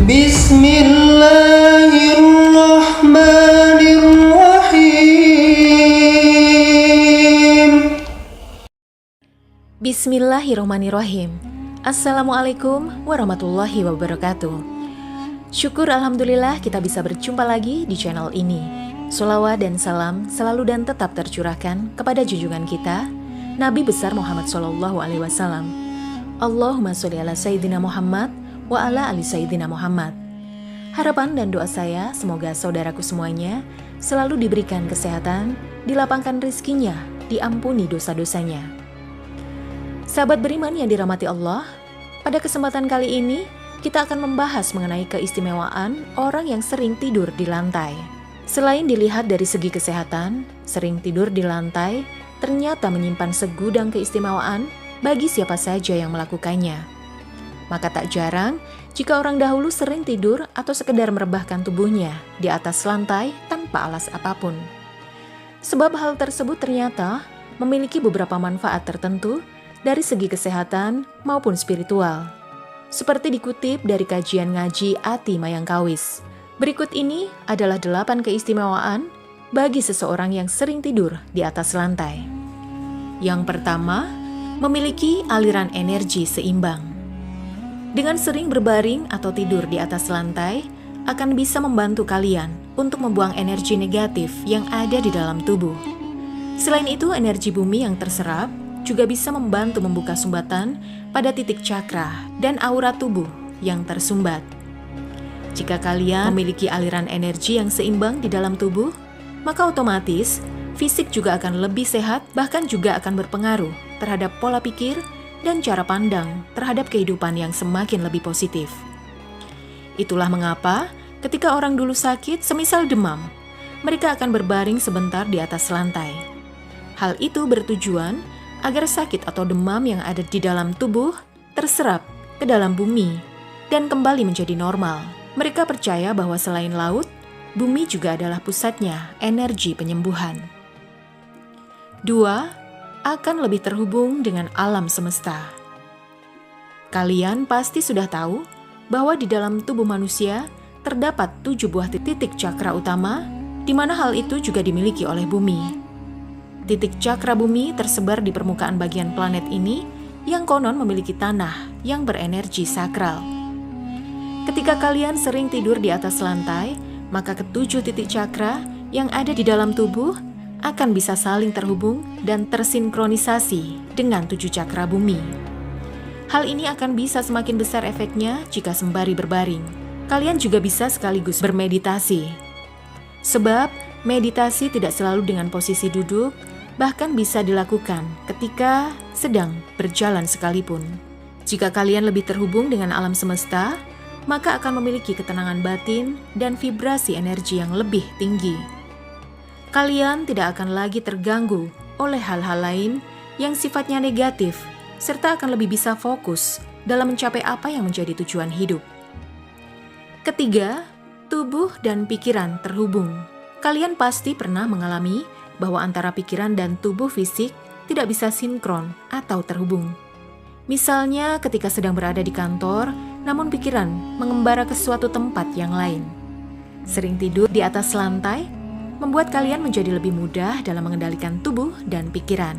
Bismillahirrahmanirrahim. Bismillahirrahmanirrahim. Assalamualaikum warahmatullahi wabarakatuh. Syukur alhamdulillah kita bisa berjumpa lagi di channel ini. Sholawat dan salam selalu dan tetap tercurahkan kepada junjungan kita, Nabi besar Muhammad SAW. Allahumma sholli ala Sayyidina Muhammad wa ala ali Sayyidina Muhammad. Harapan dan doa saya semoga saudaraku semuanya selalu diberikan kesehatan, dilapangkan rizkinya, diampuni dosa-dosanya. Sahabat beriman yang dirahmati Allah, pada kesempatan kali ini kita akan membahas mengenai keistimewaan orang yang sering tidur di lantai. Selain dilihat dari segi kesehatan, sering tidur di lantai ternyata menyimpan segudang keistimewaan bagi siapa saja yang melakukannya. Maka tak jarang jika orang dahulu sering tidur atau sekedar merebahkan tubuhnya di atas lantai tanpa alas apapun. Sebab hal tersebut ternyata memiliki beberapa manfaat tertentu dari segi kesehatan maupun spiritual. Seperti dikutip dari kajian ngaji Ati Mayangkawis. Berikut ini adalah 8 keistimewaan bagi seseorang yang sering tidur di atas lantai. Yang pertama, memiliki aliran energi seimbang. Dengan sering berbaring atau tidur di atas lantai, akan bisa membantu kalian untuk membuang energi negatif yang ada di dalam tubuh. Selain itu, energi bumi yang terserap juga bisa membantu membuka sumbatan pada titik cakra dan aura tubuh yang tersumbat. Jika kalian memiliki aliran energi yang seimbang di dalam tubuh, maka otomatis fisik juga akan lebih sehat, bahkan juga akan berpengaruh terhadap pola pikir dan cara pandang terhadap kehidupan yang semakin lebih positif. Itulah mengapa ketika orang dulu sakit, semisal demam, mereka akan berbaring sebentar di atas lantai. Hal itu bertujuan agar sakit atau demam yang ada di dalam tubuh terserap ke dalam bumi dan kembali menjadi normal. Mereka percaya bahwa selain laut, bumi juga adalah pusatnya energi penyembuhan. 2. Akan lebih terhubung dengan alam semesta. Kalian pasti sudah tahu bahwa di dalam tubuh manusia terdapat 7 buah titik cakra utama, di mana hal itu juga dimiliki oleh bumi. Titik cakra bumi tersebar di permukaan bagian planet ini yang konon memiliki tanah yang berenergi sakral. Ketika kalian sering tidur di atas lantai, maka ke-7 titik cakra yang ada di dalam tubuh akan bisa saling terhubung dan tersinkronisasi dengan 7 cakra bumi. Hal ini akan bisa semakin besar efeknya jika sembari berbaring. Kalian juga bisa sekaligus bermeditasi. Sebab meditasi tidak selalu dengan posisi duduk, bahkan bisa dilakukan ketika sedang berjalan sekalipun. Jika kalian lebih terhubung dengan alam semesta, maka akan memiliki ketenangan batin dan vibrasi energi yang lebih tinggi. Kalian tidak akan lagi terganggu oleh hal-hal lain yang sifatnya negatif, serta akan lebih bisa fokus dalam mencapai apa yang menjadi tujuan hidup. Ketiga, tubuh dan pikiran terhubung. Kalian pasti pernah mengalami bahwa antara pikiran dan tubuh fisik tidak bisa sinkron atau terhubung. Misalnya ketika sedang berada di kantor, namun pikiran mengembara ke suatu tempat yang lain. Sering tidur di atas lantai membuat kalian menjadi lebih mudah dalam mengendalikan tubuh dan pikiran.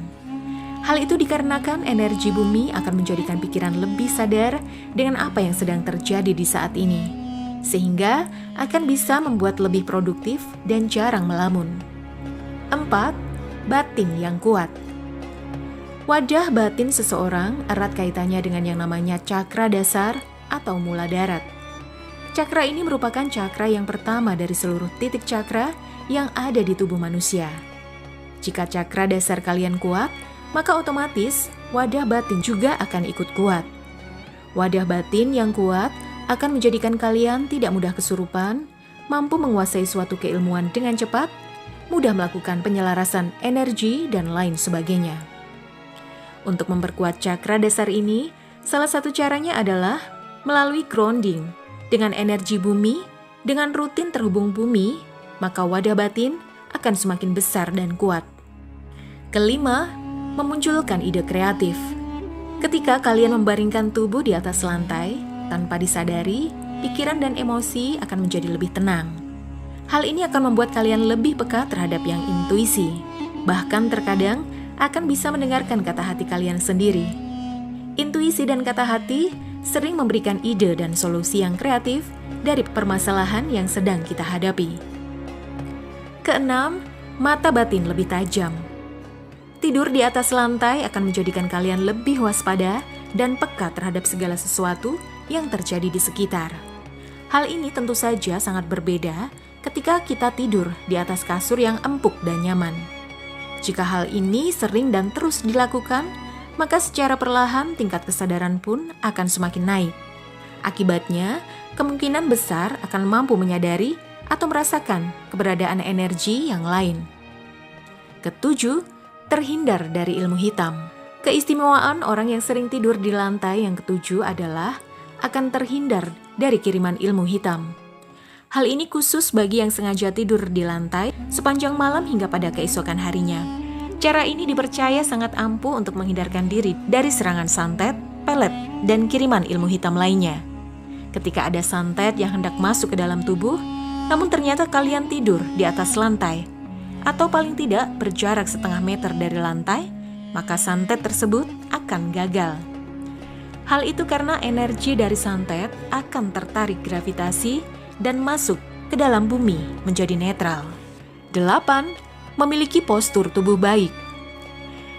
Hal itu dikarenakan energi bumi akan menjadikan pikiran lebih sadar dengan apa yang sedang terjadi di saat ini, sehingga akan bisa membuat lebih produktif dan jarang melamun. 4. Batin yang kuat. Wadah batin seseorang erat kaitannya dengan yang namanya cakra dasar atau mula darat. Cakra ini merupakan cakra yang pertama dari seluruh titik cakra yang ada di tubuh manusia. Jika cakra dasar kalian kuat, maka otomatis wadah batin juga akan ikut kuat. Wadah batin yang kuat akan menjadikan kalian tidak mudah kesurupan, mampu menguasai suatu keilmuan dengan cepat, mudah melakukan penyelarasan energi, dan lain sebagainya. Untuk memperkuat cakra dasar ini, salah satu caranya adalah melalui grounding dengan energi bumi. Dengan rutin terhubung bumi, maka wadah batin akan semakin besar dan kuat. Kelima, memunculkan ide kreatif. Ketika kalian membaringkan tubuh di atas lantai, tanpa disadari, pikiran dan emosi akan menjadi lebih tenang. Hal ini akan membuat kalian lebih peka terhadap yang intuisi. Bahkan terkadang akan bisa mendengarkan kata hati kalian sendiri. Intuisi dan kata hati sering memberikan ide dan solusi yang kreatif dari permasalahan yang sedang kita hadapi. Keenam, mata batin lebih tajam. Tidur di atas lantai akan menjadikan kalian lebih waspada dan peka terhadap segala sesuatu yang terjadi di sekitar. Hal ini tentu saja sangat berbeda ketika kita tidur di atas kasur yang empuk dan nyaman. Jika hal ini sering dan terus dilakukan, maka secara perlahan tingkat kesadaran pun akan semakin naik. Akibatnya, kemungkinan besar akan mampu menyadari atau merasakan keberadaan energi yang lain. Ketujuh, terhindar dari ilmu hitam. Keistimewaan orang yang sering tidur di lantai yang ketujuh adalah akan terhindar dari kiriman ilmu hitam. Hal ini khusus bagi yang sengaja tidur di lantai sepanjang malam hingga pada keesokan harinya. Cara ini dipercaya sangat ampuh untuk menghindarkan diri dari serangan santet, pelet, dan kiriman ilmu hitam lainnya. Ketika ada santet yang hendak masuk ke dalam tubuh, namun ternyata kalian tidur di atas lantai, atau paling tidak berjarak setengah meter dari lantai, maka santet tersebut akan gagal. Hal itu karena energi dari santet akan tertarik gravitasi dan masuk ke dalam bumi menjadi netral. 8. Memiliki postur tubuh baik.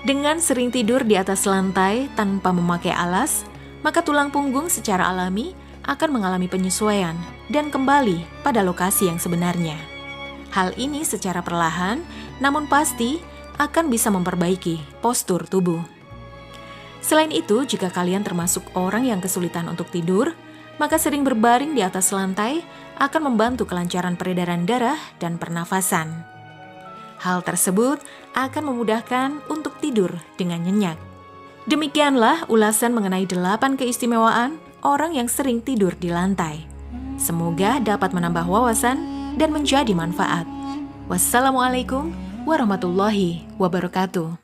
Dengan sering tidur di atas lantai tanpa memakai alas, maka tulang punggung secara alami akan mengalami penyesuaian dan kembali pada lokasi yang sebenarnya. Hal ini secara perlahan, namun pasti akan bisa memperbaiki postur tubuh. Selain itu, jika kalian termasuk orang yang kesulitan untuk tidur, maka sering berbaring di atas lantai akan membantu kelancaran peredaran darah dan pernafasan. Hal tersebut akan memudahkan untuk tidur dengan nyenyak. Demikianlah ulasan mengenai 8 keistimewaan orang yang sering tidur di lantai. Semoga dapat menambah wawasan dan menjadi manfaat. Wassalamualaikum warahmatullahi wabarakatuh.